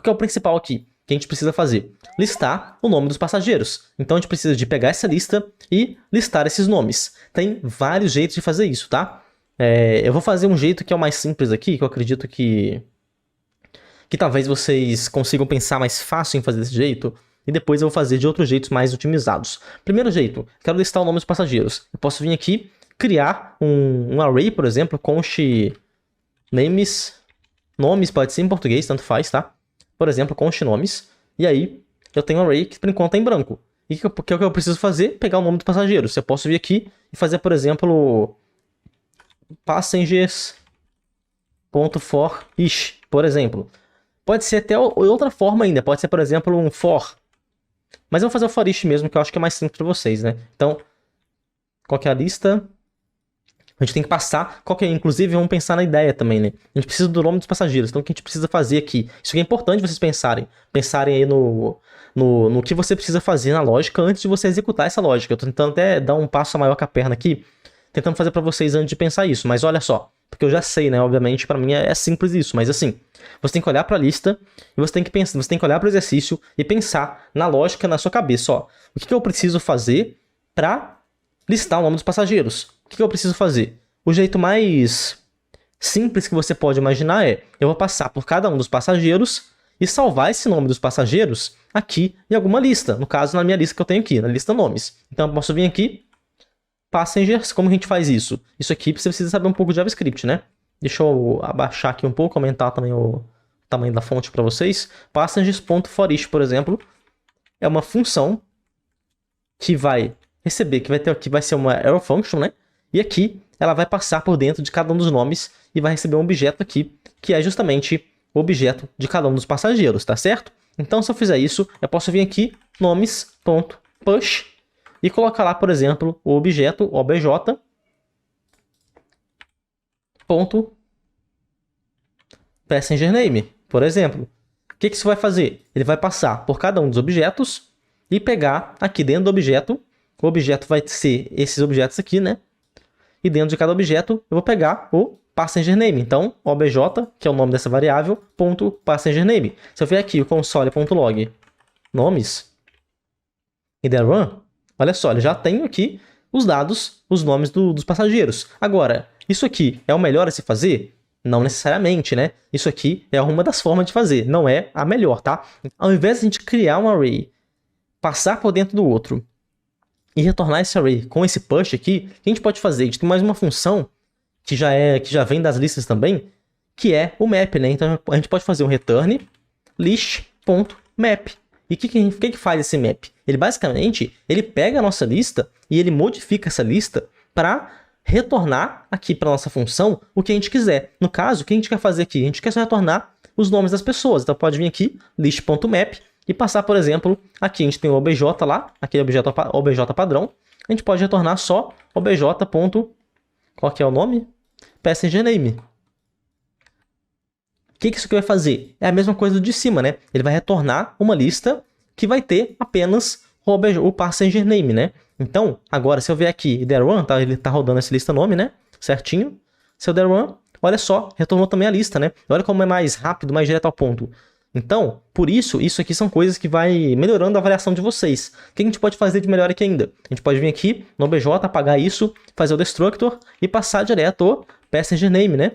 O que é o principal aqui que a gente precisa fazer? Listar o nome dos passageiros. Então a gente precisa de pegar essa lista e listar esses nomes. Tem vários jeitos de fazer isso, tá? Eu vou fazer um jeito que é o mais simples aqui, que eu acredito que talvez vocês consigam pensar mais fácil em fazer desse jeito, e depois eu vou fazer de outros jeitos mais otimizados. Primeiro jeito, quero listar o nome dos passageiros. Eu posso vir aqui, criar um array, por exemplo, const names, nomes, pode ser em português, tanto faz, tá? Por exemplo, const nomes, e aí eu tenho um array que por enquanto é em branco. E o que eu preciso fazer? Pegar o nome dos passageiros. Eu posso vir aqui e fazer, por exemplo, passengers.for-ish, por exemplo. Pode ser até outra forma ainda, pode ser, por exemplo, um for. Mas eu vou fazer o for-ish mesmo, que eu acho que é mais simples para vocês, né? Então, qual que é a lista? A gente tem que passar, inclusive, vamos pensar na ideia também, né? A gente precisa do nome dos passageiros, então o que a gente precisa fazer aqui? Isso aqui é importante vocês pensarem aí no que você precisa fazer na lógica antes de você executar essa lógica. Eu tô tentando até dar um passo maior com a perna aqui, tentando fazer para vocês antes de pensar isso, mas olha só, porque eu já sei, né? Obviamente, para mim é simples isso, mas assim, você tem que olhar para a lista e você tem que olhar para o exercício e pensar na lógica na sua cabeça, ó. O que eu preciso fazer para listar o nome dos passageiros? O que eu preciso fazer? O jeito mais simples que você pode imaginar é, eu vou passar por cada um dos passageiros e salvar esse nome dos passageiros aqui em alguma lista. No caso, na minha lista que eu tenho aqui, na lista nomes. Então eu posso vir aqui, passengers, como a gente faz isso? Isso aqui você precisa saber um pouco de JavaScript, né? Deixa eu abaixar aqui um pouco, aumentar também o tamanho da fonte para vocês. Passengers.forish, por exemplo, é uma função que vai receber, que vai ser uma arrow function, né? E aqui ela vai passar por dentro de cada um dos nomes e vai receber um objeto aqui, que é justamente o objeto de cada um dos passageiros, tá certo? Então, se eu fizer isso, eu posso vir aqui, nomes.push, e colocar lá, por exemplo, o objeto obj.passengerName, por exemplo. O que isso vai fazer? Ele vai passar por cada um dos objetos e pegar aqui dentro do objeto. O objeto vai ser esses objetos aqui, né? E dentro de cada objeto eu vou pegar o passengerName. Então, obj, que é o nome dessa variável, ponto passengerName. Se eu vier aqui o console.log nomes e der run, olha só, ele já tem aqui os dados, os nomes dos passageiros. Agora, isso aqui é o melhor a se fazer? Não necessariamente, né? Isso aqui é uma das formas de fazer, não é a melhor, tá? Ao invés de a gente criar um array, passar por dentro do outro e retornar esse array com esse push aqui, o que a gente pode fazer? A gente tem mais uma função que já vem das listas também, que é o map, né? Então a gente pode fazer um return list.map. E o que faz esse map? Ele basicamente pega a nossa lista e ele modifica essa lista para retornar aqui para nossa função o que a gente quiser. No caso, o que a gente quer fazer aqui? A gente quer só retornar os nomes das pessoas. Então pode vir aqui, list.map, e passar, por exemplo, aqui a gente tem o obj lá, aquele obj padrão. A gente pode retornar só obj. Qual que é o nome? PassengerName. O que isso aqui vai fazer? É a mesma coisa do de cima, né? Ele vai retornar uma lista que vai ter apenas o passengerName, né? Então, agora, se eu vier aqui e der run, tá? Ele tá rodando essa lista nome, né? Certinho. Se eu der run, olha só, retornou também a lista, né? Olha como é mais rápido, mais direto ao ponto. Então, por isso aqui são coisas que vai melhorando a avaliação de vocês. O que a gente pode fazer de melhor aqui ainda? A gente pode vir aqui no obj, apagar isso, fazer o destructor e passar direto o passengerName, né?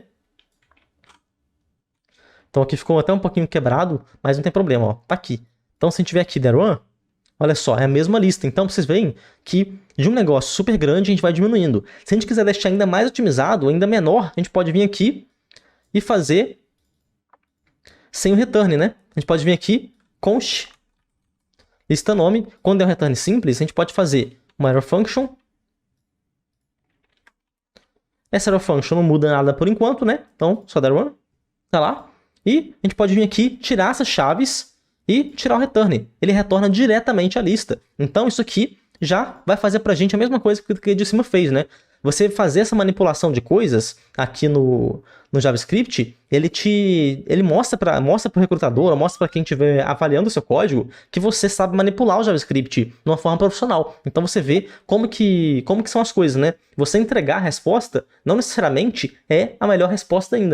Então aqui ficou até um pouquinho quebrado, mas não tem problema, ó, tá aqui. Então se a gente tiver aqui der run, olha só, é a mesma lista. Então vocês veem que de um negócio super grande a gente vai diminuindo. Se a gente quiser deixar ainda mais otimizado, ainda menor, a gente pode vir aqui e fazer sem o return, né? A gente pode vir aqui, const, lista nome. Quando é um return simples, a gente pode fazer uma arrow function. Essa arrow function não muda nada por enquanto, né? Então, só der run, tá lá. E a gente pode vir aqui, tirar essas chaves e tirar o return. Ele retorna diretamente à lista. Então, isso aqui já vai fazer pra gente a mesma coisa que o de cima fez, né? Você fazer essa manipulação de coisas aqui no JavaScript, ele mostra para o recrutador, mostra para quem estiver avaliando o seu código, que você sabe manipular o JavaScript de uma forma profissional. Então você vê como que são as coisas, né? Você entregar a resposta não necessariamente é a melhor resposta ainda, né?